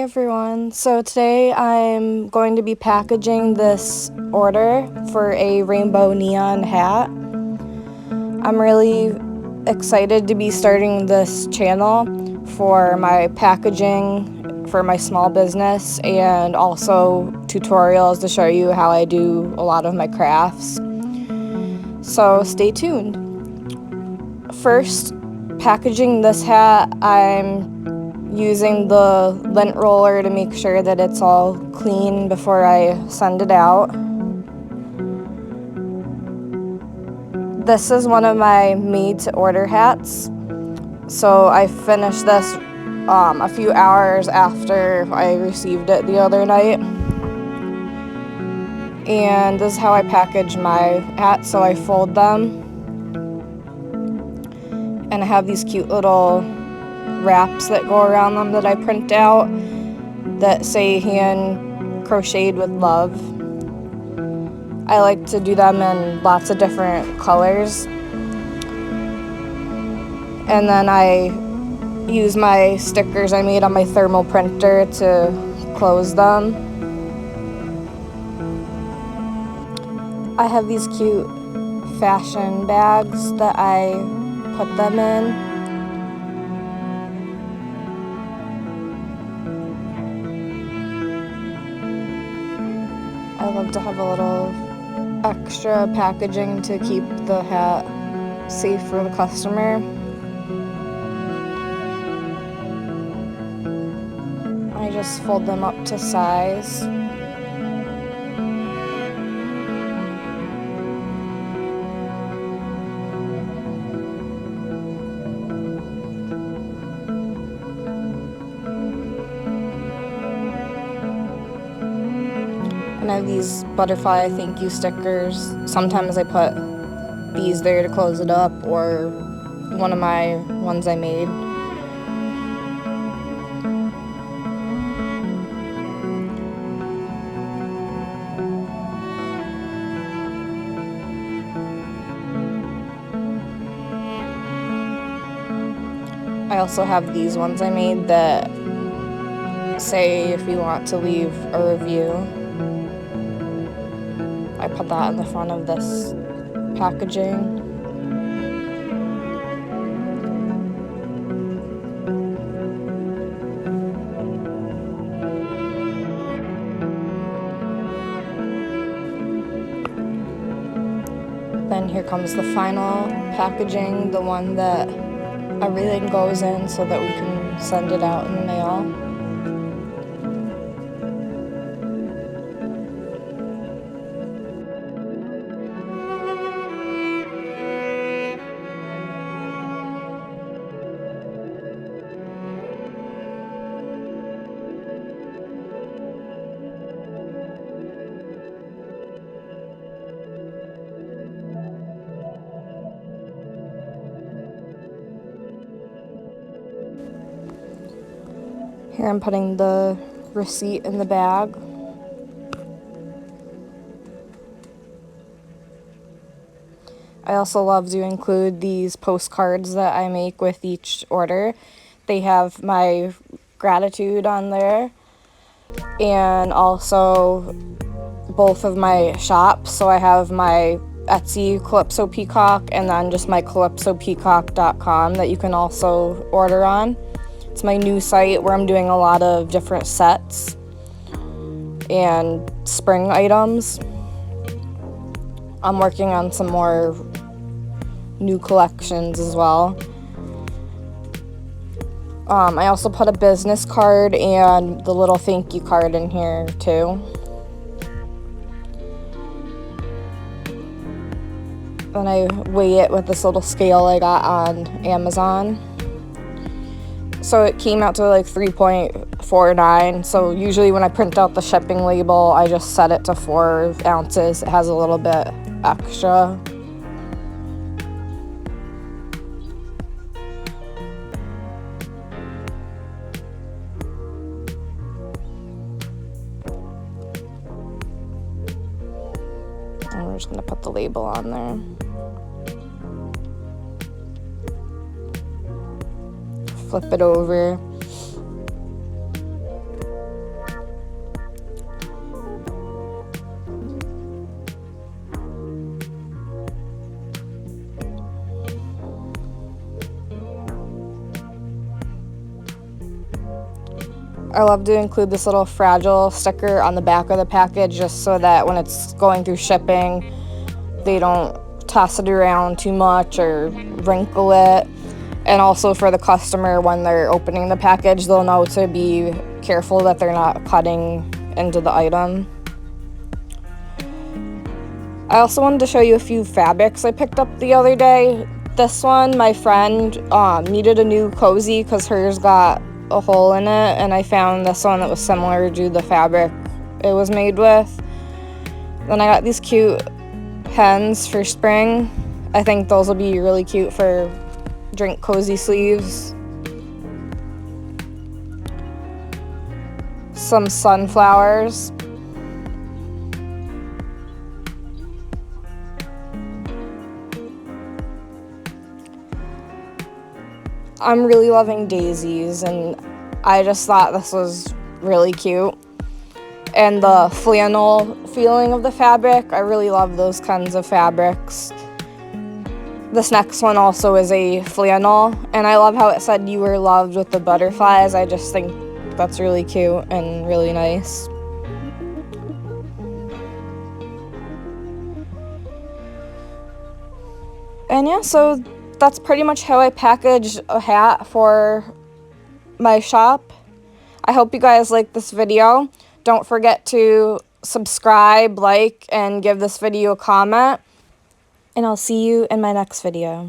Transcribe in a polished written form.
everyone. So today I'm going to be packaging this order for a rainbow neon hat. I'm really excited to be starting this channel for my packaging for my small business and also tutorials to show you how I do a lot of my crafts. So stay tuned. First, packaging this hat, I'm using the lint roller to make sure that it's all clean before I send it out. This is one of my made to order hats. So I finished this a few hours after I received it the other night. And this is how I package my hats. So I fold them. And I have these cute little wraps that go around them that I print out that say hand crocheted with love. I like to do them in lots of different colors. And then I use my stickers I made on my thermal printer to close them. I have these cute fashion bags that I put them in. I love to have a little extra packaging to keep the hat safe for the customer. I just fold them up to size. And I have these butterfly thank you stickers. Sometimes I put these there to close it up, or one of my ones I made. I also have these ones I made that say if you want to leave a review. I put that in the front of this packaging. Then here comes the final packaging, the one that everything goes in so that we can send it out in the mail. Here I'm putting the receipt in the bag. I also love to include these postcards that I make with each order. They have my gratitude on there and also both of my shops. So I have my Etsy Calypso Peacock and then just my calypsopeacock.com that you can also order on. It's my new site where I'm doing a lot of different sets and spring items. I'm working on some more new collections as well. I also put a business card and the little thank you card in here too. Then I weigh it with this little scale I got on Amazon. So it came out to like 3.49. So usually when I print out the shipping label, I just set it to 4 ounces. It has a little bit extra. And we're just gonna put the label on there. Flip it over. I love to include this little fragile sticker on the back of the package just so that when it's going through shipping, they don't toss it around too much or wrinkle it. And also for the customer, when they're opening the package, they'll know to be careful that they're not cutting into the item. I also wanted to show you a few fabrics I picked up the other day. This one, my friend needed a new cozy because hers got a hole in it, and I found this one that was similar to the fabric it was made with. Then I got these cute hens for spring. I think those will be really cute for drink cozy sleeves. Some sunflowers. I'm really loving daisies, and I just thought this was really cute. And the flannel feeling of the fabric, I really love those kinds of fabrics. This next one also is a flannel, and I love how it said "you were loved" with the butterflies. I just think that's really cute and really nice. And yeah, so that's pretty much how I packaged a hat for my shop. I hope you guys like this video. Don't forget to subscribe, like, and give this video a comment. And I'll see you in my next video.